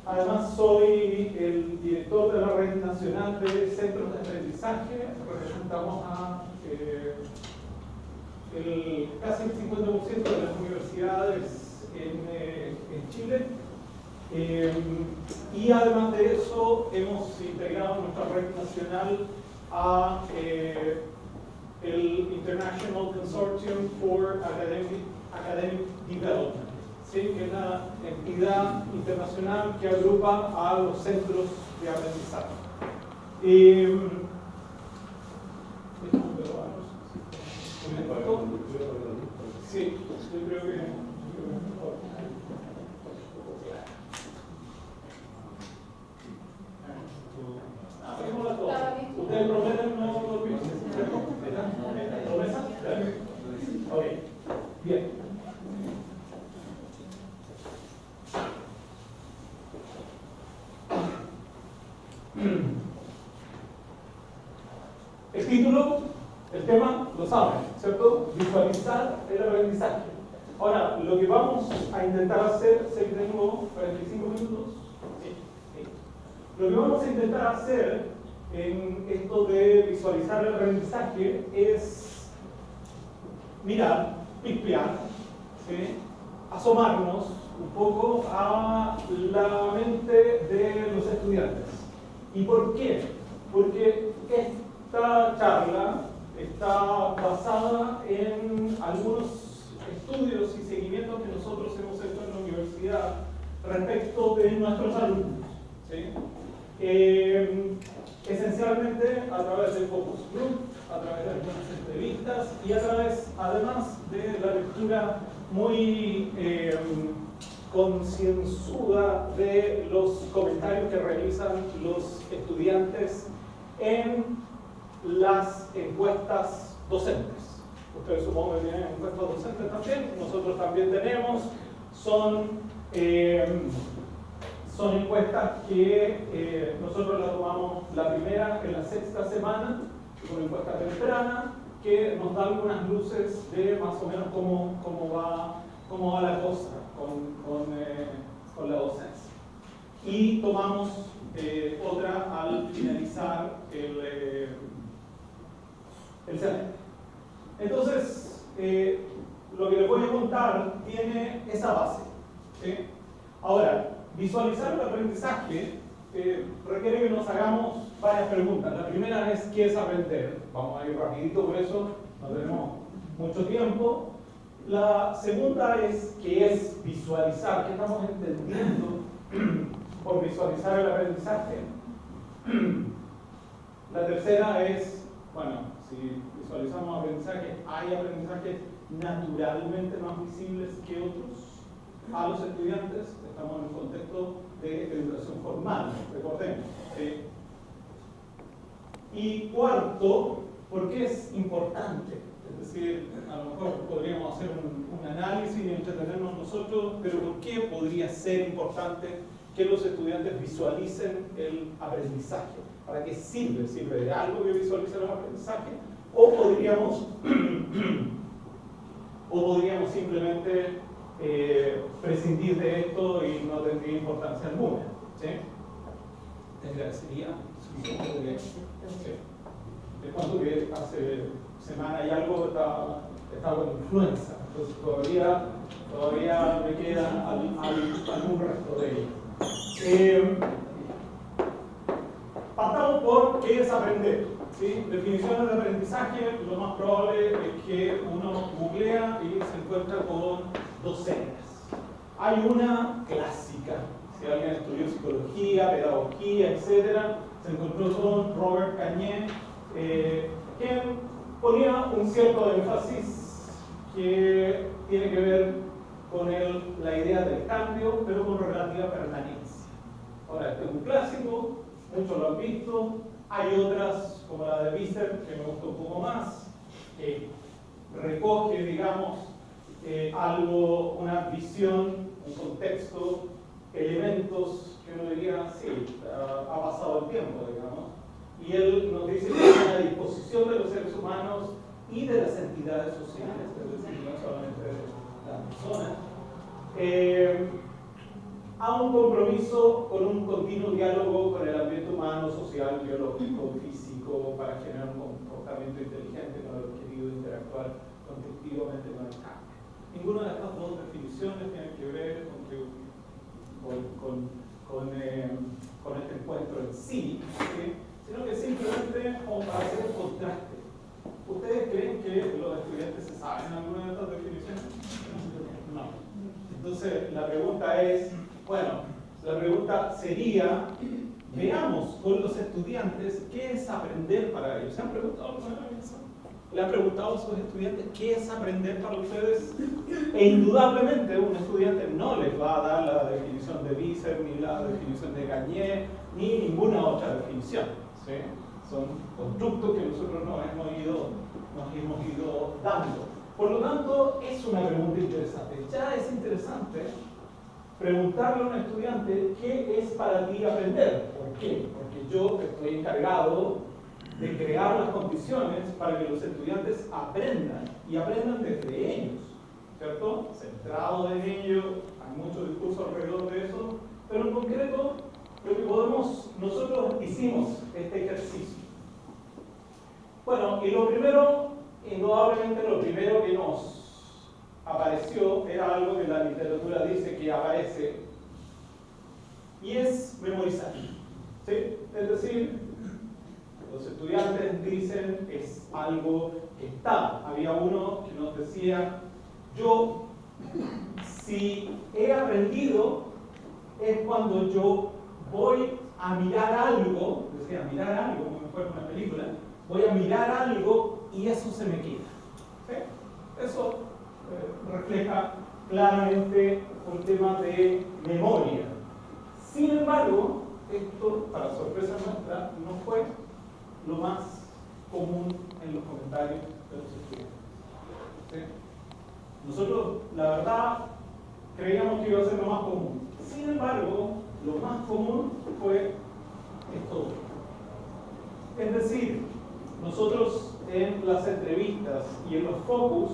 Además soy el director de la Red Nacional de Centros de Aprendizaje. Representamos a casi el 50% de las universidades en Chile. Y además de eso hemos integrado nuestra red nacional a el International Consortium for Academic Development, ¿sí? Que es una entidad internacional que agrupa a los centros de aprendizaje. Sí, yo creo que mejor. Hacemos todo. Ustedes prometen no dormirse, ¿cierto? ¿Promesa? Ok, bien. El título, el tema, lo saben, ¿cierto? Visualizar el aprendizaje. Ahora, lo que vamos a intentar hacer, sé que tengo 45 minutos. Sí. Lo que vamos a intentar hacer en esto de visualizar el aprendizaje es mirar, pispear, ¿sí? Asomarnos un poco a la mente de los estudiantes. ¿Y por qué? Porque esta charla está basada en algunos estudios y seguimientos que nosotros hemos hecho en la universidad respecto de nuestros alumnos, ¿sí? Esencialmente a través del focus group, a través de algunas entrevistas y a través, además, de la lectura muy concienzuda de los comentarios que realizan los estudiantes en las encuestas docentes. Ustedes supongo que tienen encuestas docentes también, nosotros también tenemos. Son encuestas que nosotros las tomamos la primera en la sexta semana, una encuesta temprana que nos da algunas luces de más o menos cómo va la cosa con la docencia. Y tomamos otra al finalizar el semestre. Entonces, lo que les voy a contar tiene esa base, ¿sí? Ahora, visualizar el aprendizaje requiere que nos hagamos varias preguntas. La primera es, ¿qué es aprender? Vamos a ir rapidito por eso, no tenemos mucho tiempo. La segunda es, ¿qué es visualizar? ¿Qué estamos entendiendo por visualizar el aprendizaje? La tercera es, bueno, si visualizamos aprendizaje, ¿hay aprendizajes naturalmente más visibles que otros a los estudiantes? Estamos en un contexto de educación formal, recordemos. Y cuarto, ¿por qué es importante? Es decir, a lo mejor podríamos hacer un análisis y entretenernos nosotros, pero ¿por qué podría ser importante que los estudiantes visualicen el aprendizaje? ¿Para qué sirve? ¿Sirve de algo que visualicen el aprendizaje? ¿O podríamos simplemente prescindir de esto y no tendría importancia alguna? ¿Sí? ¿Sería suficiente? ¿Sí? De cuánto que hace semana y algo está con influenza, entonces todavía me queda algún resto de ello. Partamos por qué es aprender, ¿sí? Definiciones de aprendizaje, lo más probable es que uno googlea y se encuentra con docenas. Hay una clásica, si alguien estudió psicología, pedagogía, etc., se encontró con Robert Cañé, quien ponía un cierto énfasis que tiene que ver con la idea del cambio, pero con relativa permanencia. Ahora, este es un clásico, muchos lo han visto. Hay otras, como la de Visser, que me gustó un poco más, que recoge, digamos, algo, una visión, un contexto, elementos que uno diría, sí, ha pasado el tiempo, digamos. Y él nos dice que hay una disposición de los seres humanos y de las entidades sociales, es decir, no solamente de las personas, a un compromiso con un continuo diálogo con el ambiente humano, social, biológico, físico, para generar un comportamiento inteligente con el objetivo de interactuar constructivamente con el cambio. Ninguna de estas dos definiciones tiene que ver con este encuentro en sí, ¿sí? Sino que simplemente como para hacer un contraste. ¿Ustedes creen que los estudiantes se saben alguna de estas definiciones? No. Entonces, la pregunta es, la pregunta sería, veamos con los estudiantes qué es aprender para ellos. ¿Se han preguntado alguna vez eso? ¿Le han preguntado a sus estudiantes qué es aprender para ustedes? E indudablemente un estudiante no les va a dar la definición de Visser, ni la definición de Gagné, ni ninguna otra definición, ¿sí? Son constructos que nosotros nos hemos ido dando. Por lo tanto, es una pregunta interesante. Ya es interesante preguntarle a un estudiante qué es para ti aprender. ¿Por qué? Porque yo estoy encargado de crear las condiciones para que los estudiantes aprendan, y aprendan desde ellos, ¿cierto? Centrado en ello, hay mucho discurso alrededor de eso, pero en concreto, lo que nosotros hicimos este ejercicio. Bueno, y lo primero, indudablemente lo primero que nos apareció era algo que la literatura dice que aparece, y es memorizar, ¿sí? Es decir, los estudiantes dicen es algo que está. Había uno que nos decía, yo, si he aprendido, es cuando yo voy a mirar algo, decía mirar algo, como fuera una película, voy a mirar algo y eso se me queda. ¿Sí? Eso refleja claramente un tema de memoria. Sin embargo, esto, para sorpresa nuestra, no fue lo más común en los comentarios de los estudiantes. ¿Sí? Nosotros, la verdad, creíamos que iba a ser lo más común. Sin embargo, lo más común fue esto. Es decir, nosotros en las entrevistas y en los focus,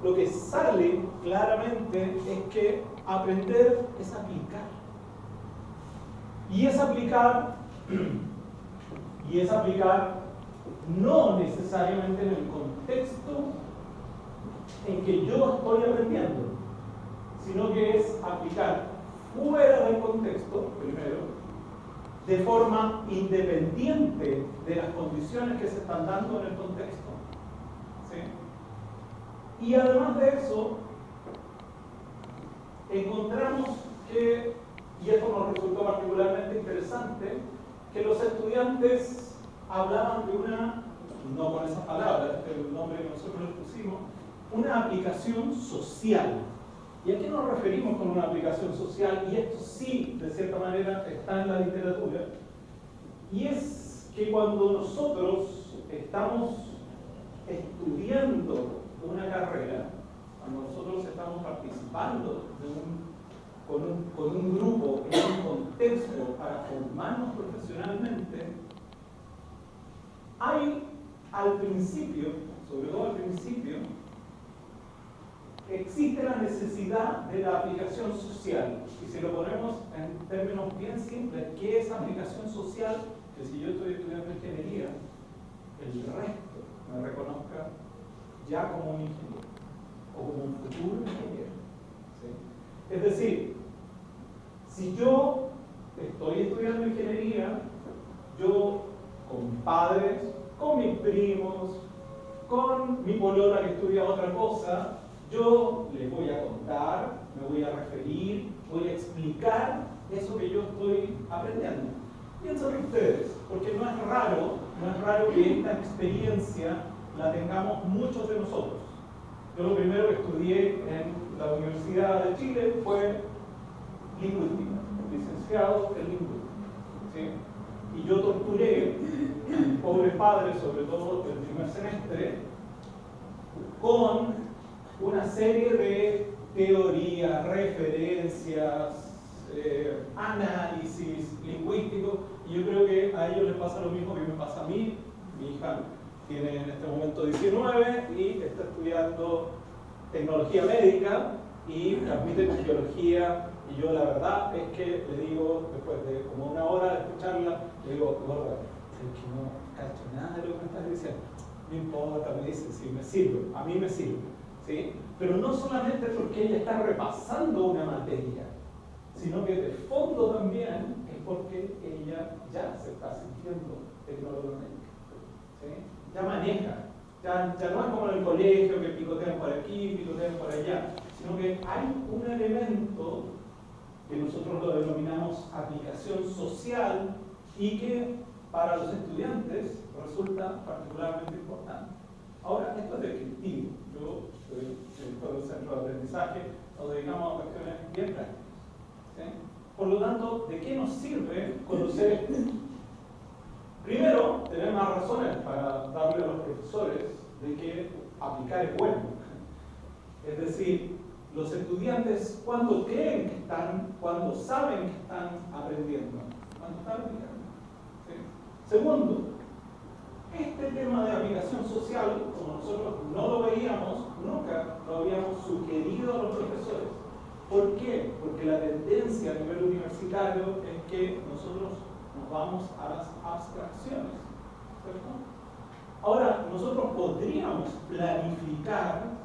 lo que sale claramente es que aprender es aplicar. Y es aplicar no necesariamente en el contexto en que yo estoy aprendiendo, sino que es aplicar fuera del contexto, primero, de forma independiente de las condiciones que se están dando en el contexto. ¿Sí? Y además de eso, encontramos que, y esto nos resultó particularmente interesante, que los estudiantes hablaban de una, no con esas palabras, el nombre que nosotros les pusimos, una aplicación social. ¿Y a qué nos referimos con una aplicación social? Y esto sí, de cierta manera, está en la literatura. Y es que cuando nosotros estamos estudiando una carrera, cuando nosotros estamos participando con un grupo en un contexto para formarnos profesionalmente, hay al principio, sobre todo al principio, existe la necesidad de la aplicación social. Y si lo ponemos en términos bien simples, ¿qué es aplicación social? Que si yo estoy estudiando ingeniería, el resto me reconozca ya como un ingeniero o como un futuro ingeniero. ¿Sí? Es decir, si yo estoy estudiando ingeniería, yo con mis padres, con mis primos, con mi polola que estudia otra cosa, yo les voy a contar, me voy a referir, voy a explicar eso que yo estoy aprendiendo. Piensen ustedes, porque no es raro que esta experiencia la tengamos muchos de nosotros. Yo lo primero que estudié en la Universidad de Chile fue lingüística, licenciado en lingüística. ¿Sí? Y yo torturé a mis pobres padres, sobre todo el primer semestre, con una serie de teorías, referencias, análisis lingüístico, y yo creo que a ellos les pasa lo mismo que me pasa a mí. Mi hija tiene en este momento 19 y está estudiando tecnología médica y transmite con biología Y yo la verdad es que le digo, después de como una hora de escucharla, le digo, gorda, es que no cacho nada de lo que me estás diciendo. No importa, me dice, sí, me sirve, a mí me sirve. ¿Sí? Pero no solamente porque ella está repasando una materia, sino que de fondo también es porque ella ya se está sintiendo tecnológicamente. ¿Sí? Ya maneja. Ya no es como en el colegio que picotean por aquí, picotean por allá, sino que hay un elemento que nosotros lo denominamos aplicación social y que para los estudiantes resulta particularmente importante. Ahora, esto es descriptivo. Yo soy director del centro de aprendizaje, nos dedicamos a cuestiones bien prácticas. ¿Sí? Por lo tanto, ¿de qué nos sirve conocer esto? Primero, tener más razones para darle a los profesores de que aplicar es bueno. Es decir, los estudiantes, cuando creen que están, cuando saben que están aprendiendo, cuando están aplicando. ¿Sí? Segundo, este tema de aplicación social, como nosotros no lo veíamos, nunca lo habíamos sugerido a los profesores. ¿Por qué? Porque la tendencia a nivel universitario es que nosotros nos vamos a las abstracciones, ¿cierto? Ahora, nosotros podríamos planificar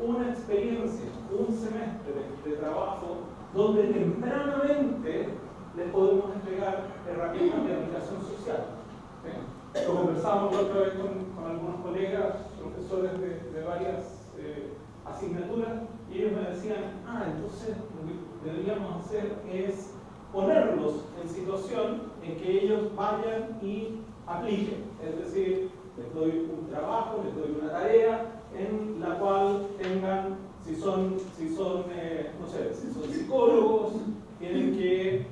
una experiencia, un semestre de trabajo donde tempranamente les podemos entregar herramientas de aplicación social. ¿Sí? Lo conversamos la otra vez con algunos colegas, profesores de varias asignaturas, y ellos me decían, entonces lo que deberíamos hacer es ponerlos en situación en que ellos vayan y apliquen. Es decir, les doy un trabajo, les doy una tarea en la cual tengan, si son psicólogos, tienen que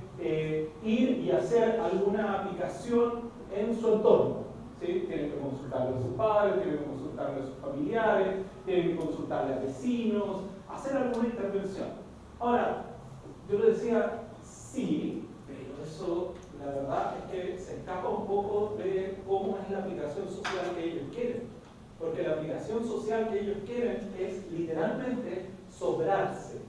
ir y hacer alguna aplicación en su entorno. ¿Sí? Tienen que consultarle a sus padres, tienen que consultarle a sus familiares, tienen que consultarle a vecinos, hacer alguna intervención. Ahora, yo le decía, sí, pero eso, la verdad es que se escapa un poco de cómo es la aplicación social que ellos quieren. Porque la aplicación social que ellos quieren es literalmente sobrarse.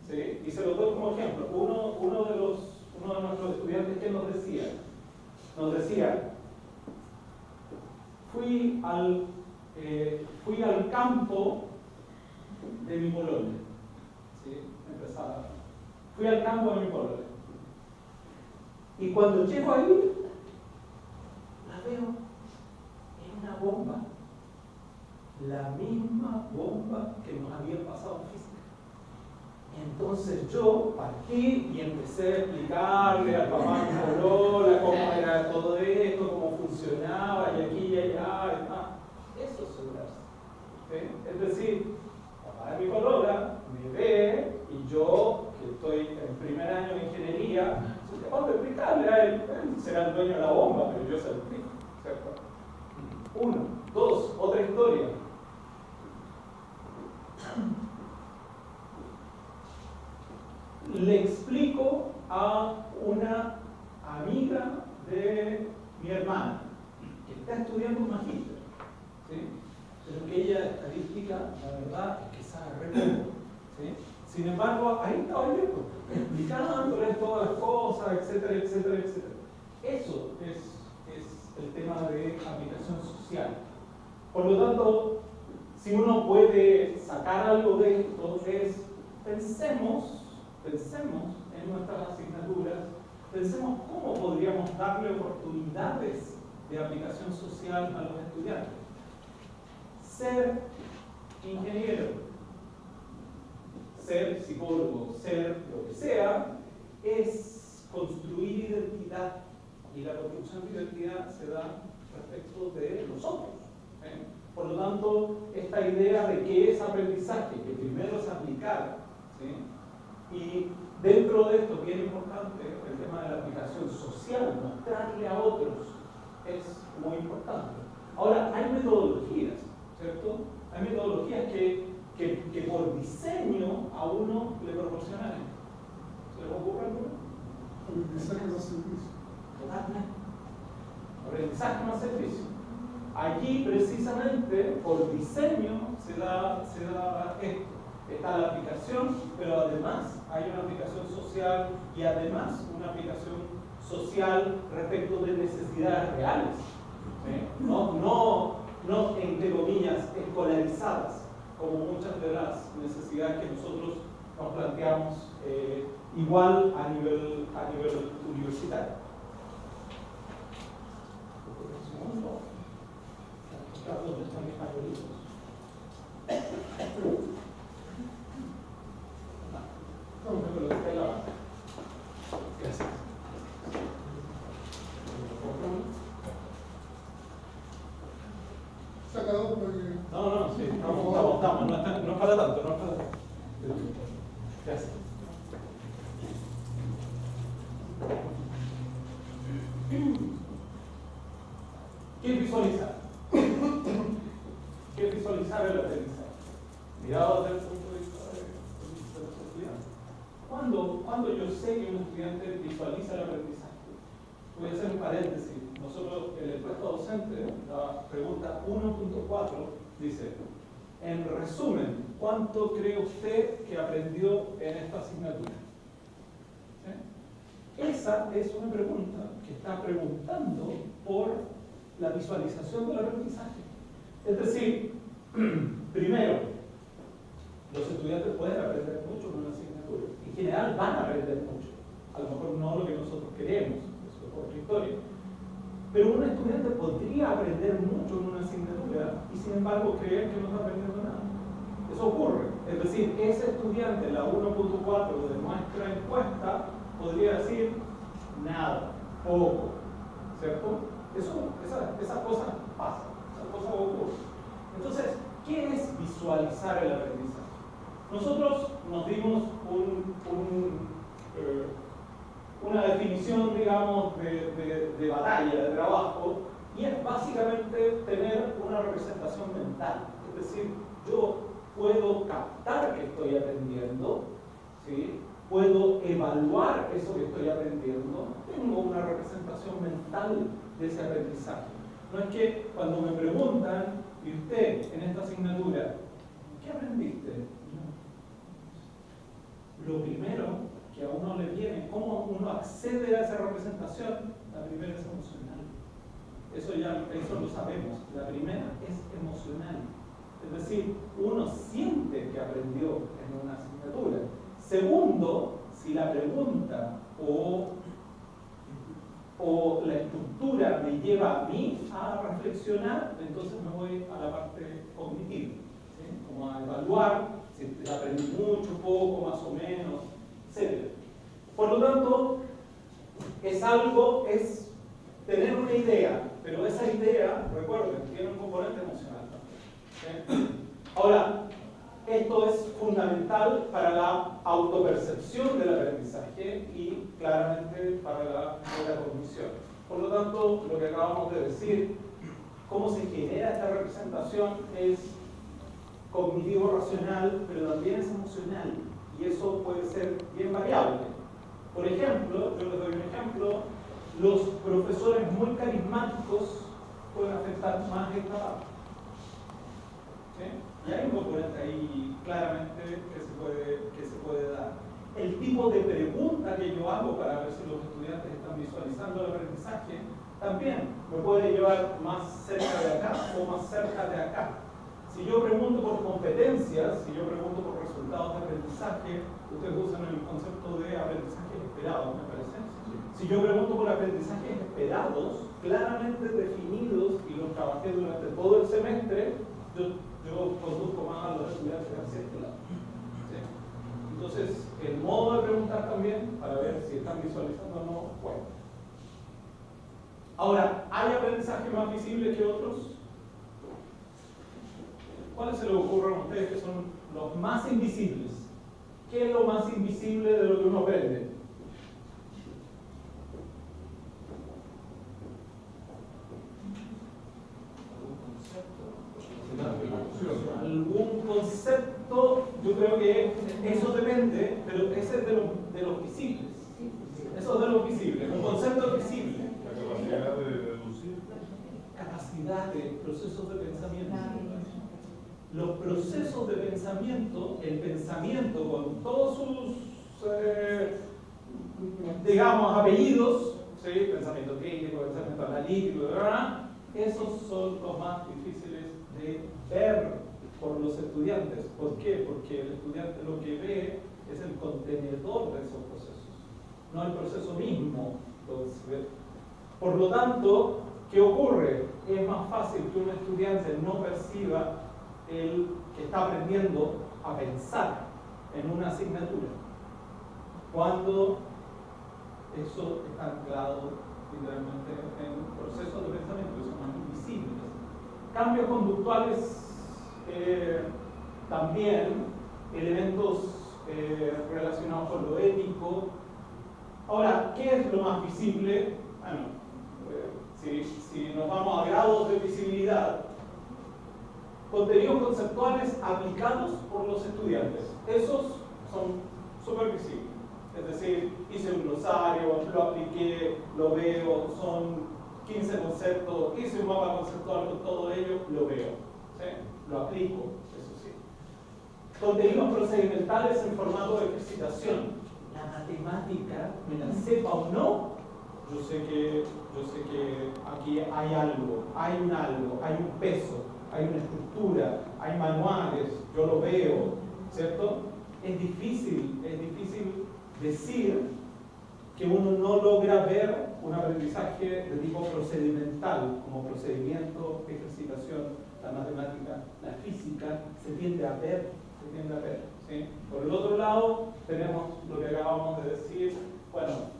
¿Sí? Y se lo doy como ejemplo. Uno de nuestros estudiantes que nos decía, fui al campo de mi polola. ¿Sí? Empezaba. Fui al campo de mi polola. Y cuando llego ahí, la veo en una bomba. La misma bomba que nos había pasado en física. Entonces yo partí y empecé a explicarle al papá de mi polola cómo era todo esto, cómo funcionaba, y aquí y allá, y eso es segurarse. ¿Sí? Es decir, papá de mi polola me ve y yo, que estoy en primer año de ingeniería, capaz de explicarle a él será el dueño de la bomba, pero yo se lo explico. ¿Cierto? Uno, dos, otra historia. Le explico a una amiga de mi hermana que está estudiando un magíster, ¿sí? Pero que ella de estadística, la verdad es que sabe re poco, ¿sí? Sin embargo, ahí estaba yo explicándole todas las cosas, etcétera, etcétera, etcétera. Eso es el tema de aplicación social. Por lo tanto, si uno puede sacar algo de esto, es pensemos en nuestras asignaturas, pensemos cómo podríamos darle oportunidades de aplicación social a los estudiantes. Ser ingeniero, ser psicólogo, ser lo que sea, es construir identidad, y la construcción de identidad se da respecto de nosotros. Por lo tanto, esta idea de qué es aprendizaje, que primero es aplicar, ¿sí? Y dentro de esto, bien importante, el tema de la aplicación social, mostrarle a otros, es muy importante. Ahora, hay metodologías, ¿cierto? Hay metodologías que por diseño a uno le proporcionan esto. ¿Se le ocurre alguna? Aprendizaje no servicio. Totalmente. Aprendizaje no servicio. Allí, precisamente, por diseño se da esto. Está la aplicación, pero además hay una aplicación social y además una aplicación social respecto de necesidades reales. ¿Sí? No, entre comillas, escolarizadas, como muchas de las necesidades que nosotros nos planteamos igual a nivel universitario. ¿Dónde están mis favoritos? Gracias. Sacado porque... No, sí, estamos, no es para tanto, no es para tanto. Gracias. ¿Qué es visualizar? ¿Qué es visualizar el aprendizaje? Mirado desde el punto de vista de los estudiantes. ¿Cuándo yo sé que un estudiante visualiza el aprendizaje? Voy a hacer un paréntesis. Nosotros, en el puesto docente, la pregunta 1.4 dice: en resumen, ¿cuánto cree usted que aprendió en esta asignatura? ¿Sí? Esa es una pregunta que está preguntando por la visualización del aprendizaje. Es decir, primero, los estudiantes pueden aprender mucho en una asignatura. En general van a aprender mucho. A lo mejor no lo que nosotros queremos, eso es otra historia. Pero un estudiante podría aprender mucho en una asignatura y sin embargo creer que no está aprendiendo nada. Eso ocurre. Es decir, ese estudiante, la 1.4 de nuestra encuesta, podría decir nada, poco, ¿cierto? Esas cosas pasan, esas cosas ocurren. Entonces, ¿qué es visualizar el aprendizaje? Nosotros nos dimos una definición, digamos, de batalla, de trabajo, y es básicamente tener una representación mental. Es decir, yo puedo captar que estoy aprendiendo, ¿sí? Puedo evaluar eso que estoy aprendiendo, tengo una representación mental de ese aprendizaje. No es que cuando me preguntan, ¿y usted en esta asignatura, qué aprendiste? Lo primero que a uno le viene, cómo uno accede a esa representación, la primera es emocional. Eso lo sabemos. La primera es emocional. Es decir, uno siente que aprendió en una asignatura. Segundo, si la pregunta o la estructura me lleva a mí a reflexionar, entonces me voy a la parte cognitiva, ¿sí? Como a evaluar si aprendí mucho, poco, más o menos, etc. Por lo tanto, es tener una idea, pero esa idea, recuerden, tiene un componente emocional también, ¿sí? Ahora, esto es fundamental para la autopercepción del aprendizaje y claramente para la metacognición. Por lo tanto, lo que acabamos de decir, cómo se genera esta representación es cognitivo-racional, pero también es emocional, y eso puede ser bien variable. Por ejemplo, yo les doy un ejemplo, los profesores muy carismáticos pueden afectar más esta parte. ¿Sí? Y hay un componente ahí claramente que se puede dar. El tipo de pregunta que yo hago para ver si los estudiantes están visualizando el aprendizaje también me puede llevar más cerca de acá o más cerca de acá. Si yo pregunto por competencias, si yo pregunto por resultados de aprendizaje, ustedes usan el concepto de aprendizajes esperados, me parece. Si yo pregunto por aprendizajes esperados, claramente definidos, y los trabajé durante todo el semestre, yo conduzco más a los estudiantes hacia este lado. ¿Sí? Entonces, el modo de preguntar también, para ver si están visualizando o no, bueno. Ahora, ¿hay aprendizajes más visibles que otros? ¿Cuáles se les ocurren a ustedes que son los más invisibles? ¿Qué es lo más invisible de lo que uno aprende? Algún concepto, yo creo que eso depende, pero ese es de los visibles. Eso es de los visibles, un concepto visible. La capacidad de deducir. Capacidad de procesos de pensamiento. Los procesos de pensamiento, el pensamiento con todos sus, digamos, apellidos, ¿sí? Pensamiento crítico, pensamiento analítico, ¿verdad? Esos son los más difíciles de ver por los estudiantes. ¿Por qué? Porque el estudiante lo que ve es el contenedor de esos procesos, no el proceso mismo. Por lo tanto, ¿qué ocurre? Es más fácil que un estudiante no perciba el que está aprendiendo a pensar en una asignatura cuando eso está anclado literalmente en procesos de pensamiento que son más invisibles. Cambios conductuales también, elementos relacionados con lo ético. Ahora, ¿qué es lo más visible? Bueno, si nos vamos a grados de visibilidad, contenidos conceptuales aplicados por los estudiantes. Esos son súper visibles. Es decir, hice un glosario, lo apliqué, lo veo, son 15 conceptos, hice un mapa conceptual con todo ello, lo veo, ¿sí? Lo aplico, eso sí. Contenidos procedimentales en formato de ejercitación. La matemática, me la sepa o no, yo sé que aquí hay algo, hay un peso, hay una estructura, hay manuales, yo lo veo, ¿cierto? Es difícil decir que uno no logra ver un aprendizaje de tipo procedimental, como procedimiento, ejercitación, la matemática, la física, se tiende a ver, ¿sí? Por el otro lado, tenemos lo que acabamos de decir, bueno,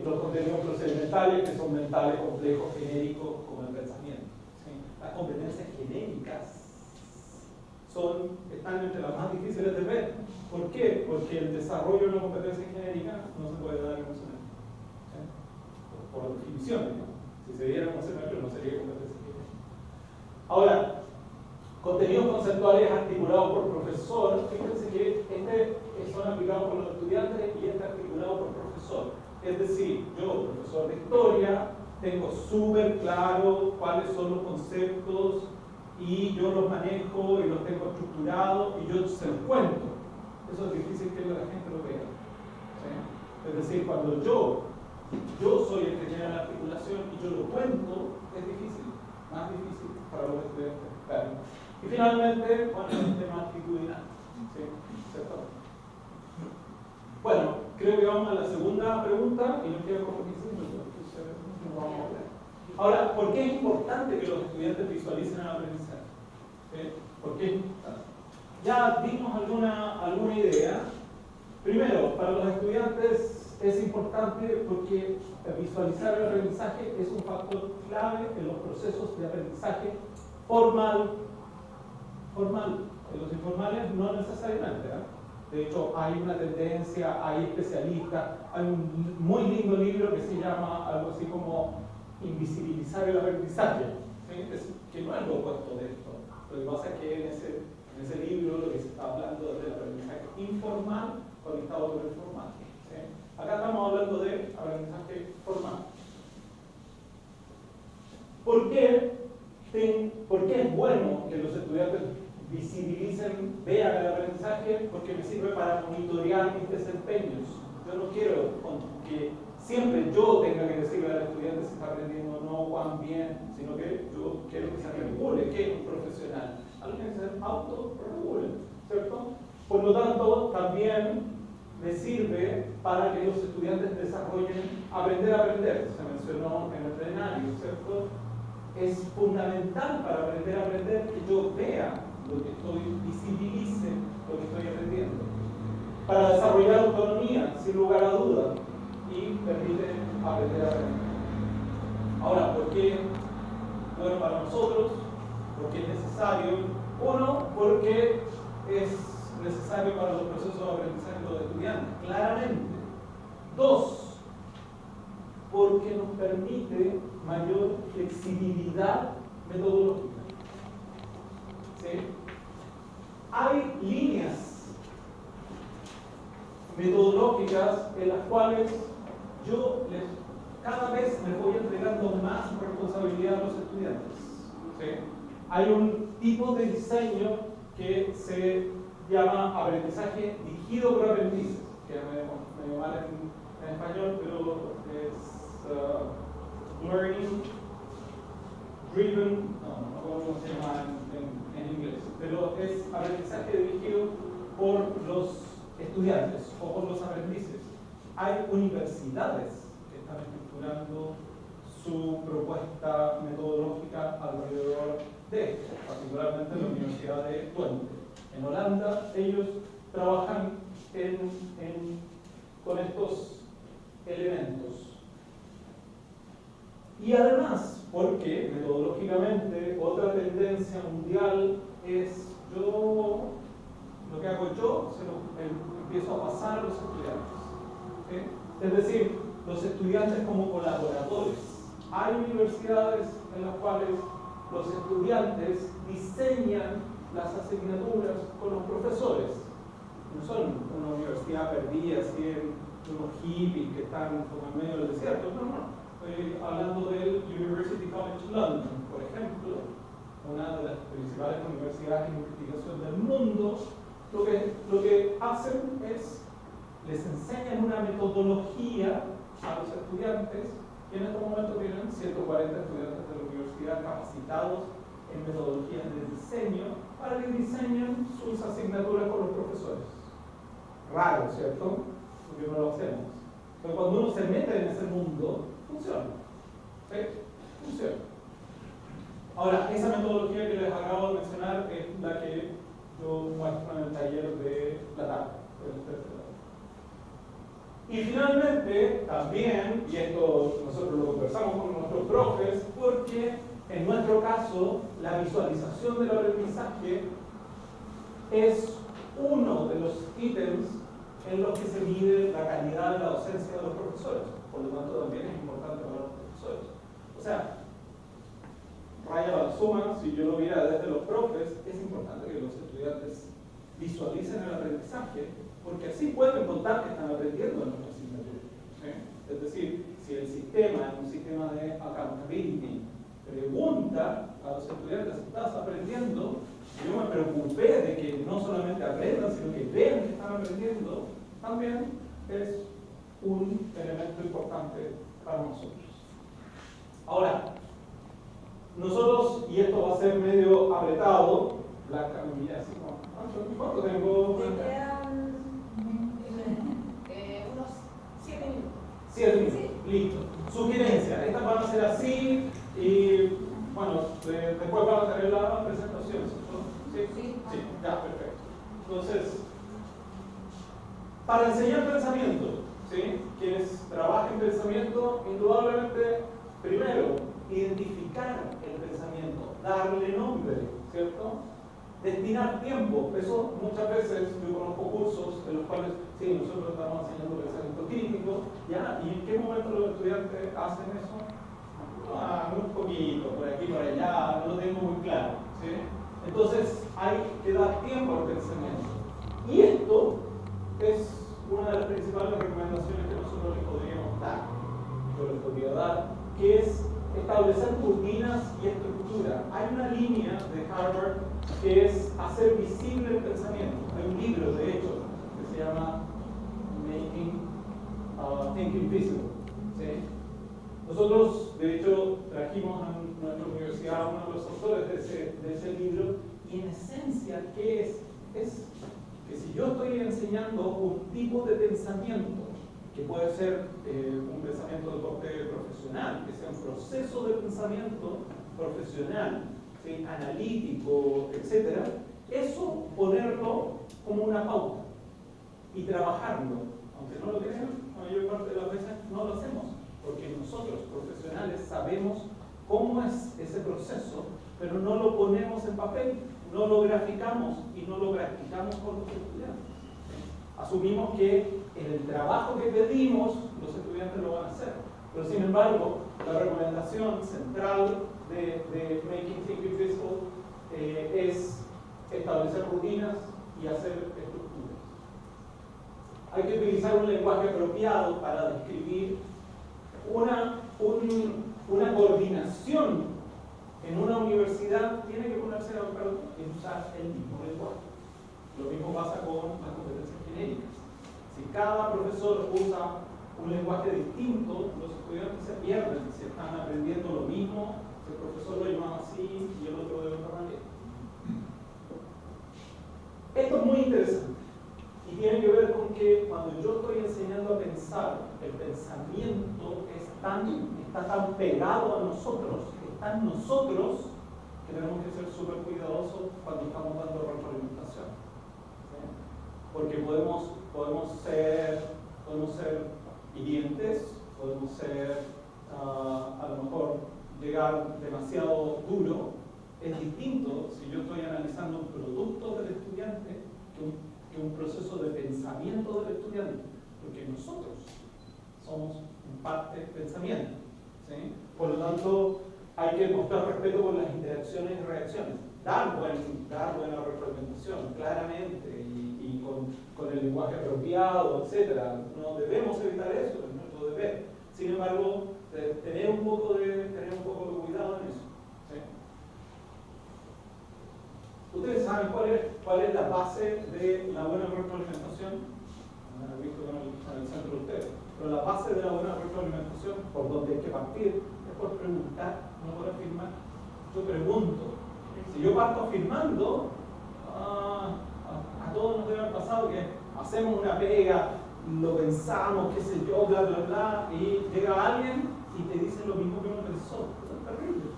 los contenidos procedimentales, que son mentales, complejos, genéricos, como el pensamiento, ¿sí? Las competencias genéricas están entre las más difíciles de ver. ¿Por qué? Porque el desarrollo de una competencia genérica no se puede dar en un semestre, ¿sí? Por definición, ¿no? Si se diera en un semestre no sería competencia genérica. Ahora, contenidos conceptuales articulados por profesor, fíjense que son aplicados por los estudiantes y articulado por profesor. Es decir, yo, profesor de historia, tengo súper claro cuáles son los conceptos y yo los manejo y los tengo estructurados y yo se los cuento. Eso es difícil que la gente lo vea, ¿sí? Es decir, cuando yo soy el que tiene la articulación y yo lo cuento, es difícil, más difícil para los estudiantes. Claro. Y finalmente, bueno, el tema actitudinal, ¿sí? ¿Cierto? Bueno, creo que vamos a la segunda pregunta y nos queda como 15 minutos, entonces nos vamos a ver. Ahora, ¿por qué es importante que los estudiantes visualicen el aprendizaje? ¿Sí? ¿Por qué es importante? Ya dimos alguna idea. Primero, para los estudiantes es importante porque visualizar el aprendizaje es un factor clave en los procesos de aprendizaje formal. En los informales no necesariamente, ¿eh? De hecho, hay una tendencia, hay especialistas, hay un muy lindo libro que se llama algo así como Invisibilizar el aprendizaje, ¿sí? Que no es lo opuesto de esto. Lo que pasa es que en ese libro lo que se está hablando es del aprendizaje informal conectado con el formal, ¿sí? Acá estamos hablando de aprendizaje formal. ¿Por qué es bueno que los estudiantes visibilicen, vean el aprendizaje? Porque me sirve para monitorear mis desempeños. Yo no quiero que siempre yo tenga que decirle al estudiante si está aprendiendo o no, cuán bien, sino que yo quiero que se regule, que es un profesional. Alguien que se autorregule, ¿cierto? Por lo tanto, también me sirve para que los estudiantes desarrollen aprender a aprender. Se mencionó en el plenario, ¿cierto? Es fundamental para aprender a aprender que yo vea lo que visibilice lo que estoy aprendiendo. Para desarrollar autonomía, sin lugar a dudas, y permite aprender a aprender. Ahora, ¿por qué? Bueno, para nosotros, porque es necesario. Uno, porque es necesario para los procesos de aprendizaje de los estudiantes, claramente. Dos, porque nos permite mayor flexibilidad metodológica. ¿Sí? Hay líneas metodológicas en las cuales yo cada vez les voy entregando más responsabilidad a los estudiantes. ¿Sí? Hay un tipo de diseño que se llama aprendizaje dirigido por aprendices, que medio mal en español, pero es learning driven, no recuerdo cómo se llama en inglés, pero es aprendizaje dirigido por los estudiantes o por los aprendices. Hay universidades que están estructurando su propuesta metodológica alrededor de esto, particularmente la Universidad de Twente. En Holanda ellos trabajan con estos elementos. Y además, porque metodológicamente otra tendencia mundial es lo que hago yo, se lo empiezo a pasar a los estudiantes. ¿Sí? Es decir, los estudiantes como colaboradores. Hay universidades en las cuales los estudiantes diseñan las asignaturas con los profesores. No son una universidad perdida, así en unos hippies que están como en medio del desierto. No. Estoy hablando del University College London, por ejemplo, una de las principales universidades de investigación del mundo. Lo que hacen es, les enseñan una metodología a los estudiantes, y en este momento tienen 140 estudiantes de la universidad capacitados en metodologías de diseño para que diseñen sus asignaturas con los profesores. Raro, ¿cierto? Porque no lo hacemos. Pero cuando uno se mete en ese mundo, funciona. ¿Sí? Funciona. Ahora, esa metodología que les acabo de mencionar es la que yo muestro en el taller de la tarde. Y finalmente, también, y esto nosotros lo conversamos con nuestros profes, porque en nuestro caso la visualización del aprendizaje es uno de los ítems en los que se mide la calidad de la docencia de los profesores. Por lo tanto, también es importante para los profesores. O sea, raya la suma, si yo lo viera desde los profes, es importante que los estudiantes visualicen el aprendizaje, porque así pueden contar que están aprendiendo en nuestra asignatura. ¿Sí? Es decir, si el sistema es un sistema de accountability, pregunta a los estudiantes, ¿estás aprendiendo? Yo me preocupé de que no solamente aprendan, sino que vean que están aprendiendo, también es un elemento importante para nosotros. Ahora, nosotros, y esto va a ser medio apretado, Blanca, mira, así como, ¿cuánto tengo? Te quedan unos 7 minutos. 7 minutos, Sí. listo. Sugerencia, estas van a ser así y, bueno, después van a tener la presentación, ¿cierto? ¿Sí? Sí. Sí, ya, perfecto. Entonces, para enseñar pensamiento, ¿sí? Quienes trabajen pensamiento, indudablemente, primero, identificar el pensamiento, darle nombre, ¿cierto? Destinar tiempo. Eso muchas veces yo conozco cursos en los cuales, sí, nosotros estamos enseñando pensamiento crítico, ¿ya? ¿Y en qué momento los estudiantes hacen eso? Muy poquito, por aquí, por allá, no lo tengo muy claro, ¿sí? Entonces hay que dar tiempo al pensamiento. Y esto es una de las principales recomendaciones que nosotros les podríamos dar, yo les podría dar, que es establecer rutinas y estructura. Hay una línea de Harvard que es hacer visible el pensamiento. Hay un libro, de hecho, que se llama Thinking Visible. ¿Sí? Nosotros, de hecho, trajimos a nuestra universidad a uno de los autores de ese libro, y en esencia, ¿qué es? Es que si yo estoy enseñando un tipo de pensamiento, que puede ser un pensamiento de corte profesional, que sea un proceso de pensamiento profesional, ¿sí? Analítico, etc., eso ponerlo como una pauta y trabajarlo, aunque no lo crean, la mayor parte de las veces no lo hacemos, porque nosotros profesionales sabemos cómo es ese proceso, pero no lo ponemos en papel, no lo graficamos y no lo practicamos con los estudiantes. Asumimos que en el trabajo que pedimos los estudiantes lo van a hacer, pero sin embargo la recomendación central de Making Thinking Visible es establecer rutinas y hacer estructuras. Hay que utilizar un lenguaje apropiado para describir una coordinación en una universidad tiene que ponerse de acuerdo en usar el mismo lenguaje. Lo mismo pasa con las competencias genéricas. Si cada profesor usa un lenguaje distinto, los estudiantes se pierden, si están aprendiendo lo mismo, si el profesor lo llama así y el otro de otra manera. Esto es muy interesante y tiene que ver con que cuando yo estoy enseñando a pensar, el pensamiento está tan pegado a nosotros, está en nosotros, que tenemos que ser súper cuidadosos cuando estamos dando retroalimentación. ¿Sí? Porque podemos ser hirientes, podemos ser, a lo mejor, llegar demasiado duro. Es distinto si yo estoy analizando un producto del estudiante que un proceso de pensamiento del estudiante, porque nosotros somos en parte pensamiento. ¿Sí? Por lo tanto, hay que mostrar respeto por las interacciones y reacciones, dar buena retroalimentación, claramente, y con el lenguaje apropiado, etc. No debemos evitar eso, es nuestro deber. Sin embargo, tener un poco de cuidado en eso. ¿Sí? ¿Ustedes saben cuál es la base de la buena retroalimentación? Lo he visto con el centro de ustedes. Pero la base de la buena retroalimentación, por donde hay que partir, es por preguntar, no por afirmar. Yo pregunto. Si yo parto afirmando, a todos nos debe haber pasado que hacemos una pega, lo pensamos, qué sé yo, bla, bla, bla, y llega alguien y te dice lo mismo que uno pensó. Eso es terrible.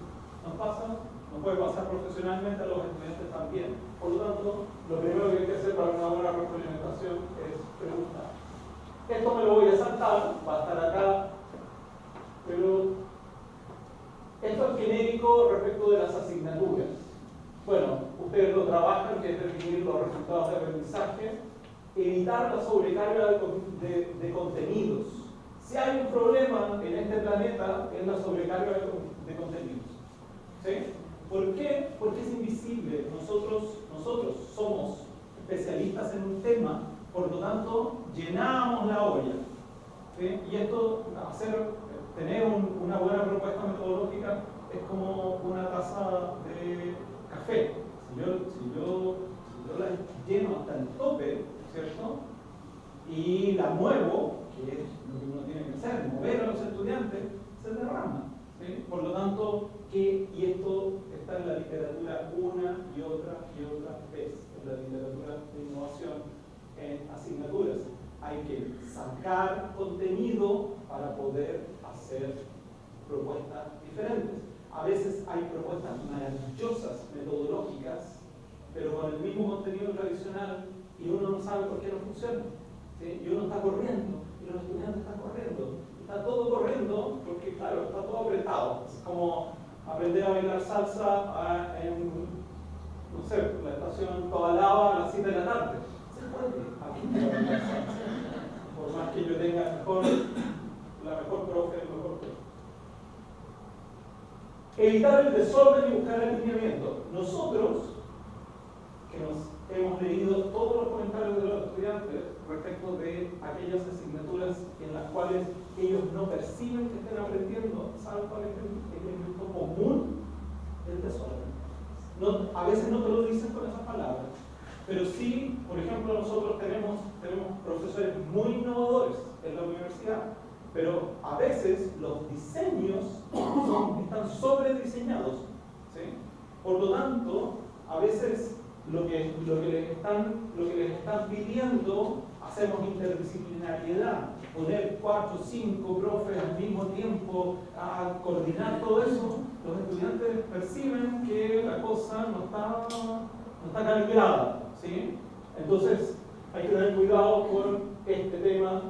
Nos puede pasar profesionalmente a los estudiantes también. Por lo tanto, lo primero que hay que hacer para una buena retroalimentación es preguntar. Esto me lo voy a saltar, va a estar acá, pero esto es genérico respecto de las asignaturas. Bueno, ustedes lo trabajan, que es definir los resultados de aprendizaje, evitar la sobrecarga de contenidos. Si hay un problema en este planeta, es la sobrecarga de contenidos. ¿Sí? ¿Por qué? Porque es invisible. Nosotros somos especialistas en un tema, por lo tanto, llenamos la olla. ¿Sí? Y esto, tener una buena propuesta metodológica es como una taza de café. Si yo la lleno hasta el tope, ¿cierto? Y la muevo, que es lo que uno tiene que hacer, mover a los estudiantes, se derrama. ¿Sí? Por lo tanto, y esto está en la literatura una y otra vez, en la literatura de innovación, en asignaturas. Hay que sacar contenido para poder hacer propuestas diferentes. A veces hay propuestas maravillosas, metodológicas, pero con el mismo contenido tradicional y uno no sabe por qué no funciona. ¿Sí? Y uno está corriendo, y los estudiantes están corriendo. Está todo corriendo porque, claro, está todo apretado. Es como aprender a bailar salsa en, no sé, la estación Tobalaba a las 7 de la tarde. Se puede aprender a bailar salsa. Por más que yo tenga la mejor profe, el mejor profe. Evitar el desorden y buscar el alineamiento. Nosotros, que nos hemos leído todos los comentarios de los estudiantes respecto de aquellas asignaturas en las cuales ellos no perciben que estén aprendiendo, ¿saben cuál es el elemento común del desorden? A veces no te lo dicen con esas palabras, pero sí, por ejemplo, nosotros tenemos profesores muy innovadores en la universidad, pero a veces los diseños están sobrediseñados. ¿Sí? Por lo tanto, a veces lo que les están pidiendo, hacemos interdisciplinariedad, poner 4 o 5 profes al mismo tiempo a coordinar todo eso, los estudiantes perciben que la cosa no está calibrada. ¿Sí? Entonces, hay que tener cuidado con este tema.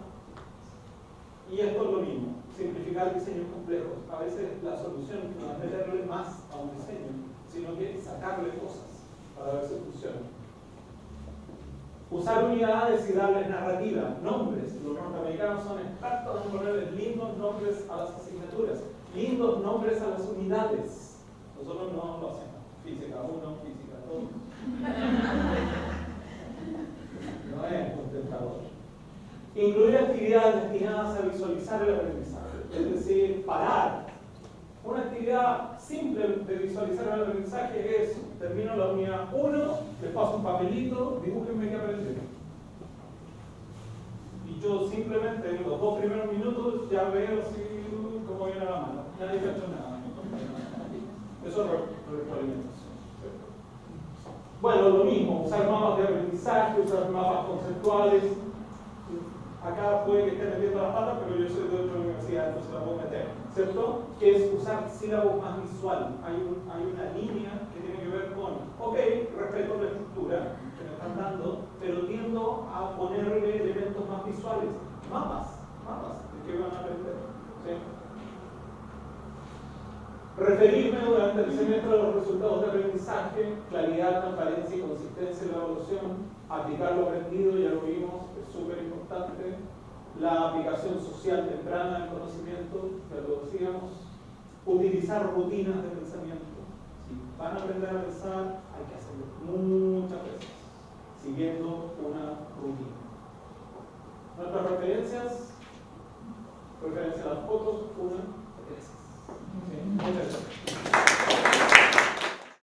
Y esto es lo mismo, simplificar diseños complejos. A veces la solución no es meterle más a un diseño, sino que sacarle cosas para ver si funciona. Usar unidades y darles narrativa, nombres. Los norteamericanos son expertos en ponerles lindos nombres a las asignaturas, lindos nombres a las unidades. Nosotros no lo hacemos. Física 1, física 2. No es un tentador. Incluir actividades destinadas a visualizar el aprendizaje, es decir, parar Una actividad simple de visualizar el aprendizaje es, termino la unidad 1, les paso un papelito, dibújenme qué aprendieron. Y yo simplemente en los 2 primeros minutos ya veo cómo viene la mano. Nadie me ha hecho nada. Eso es retroalimentación. Bueno, lo mismo, usar mapas de aprendizaje, usar mapas conceptuales. Acá puede que esté metiendo las patas, pero yo soy de otra universidad, entonces la puedo meter, ¿cierto? Que es usar sílabos más visual. Hay una línea que tiene que ver con, ok, respeto la estructura que me están dando, pero tiendo a ponerle elementos más visuales, mapas de qué van a aprender, ¿sí? Referirme durante el semestre a los resultados de aprendizaje, claridad, transparencia y consistencia en la evaluación, aplicar lo aprendido, ya lo vimos, es súper importante. La aplicación social temprana del conocimiento, ya lo decíamos. Utilizar rutinas de pensamiento. Si van a aprender a pensar, hay que hacerlo muchas veces, siguiendo una rutina. Nuestras referencias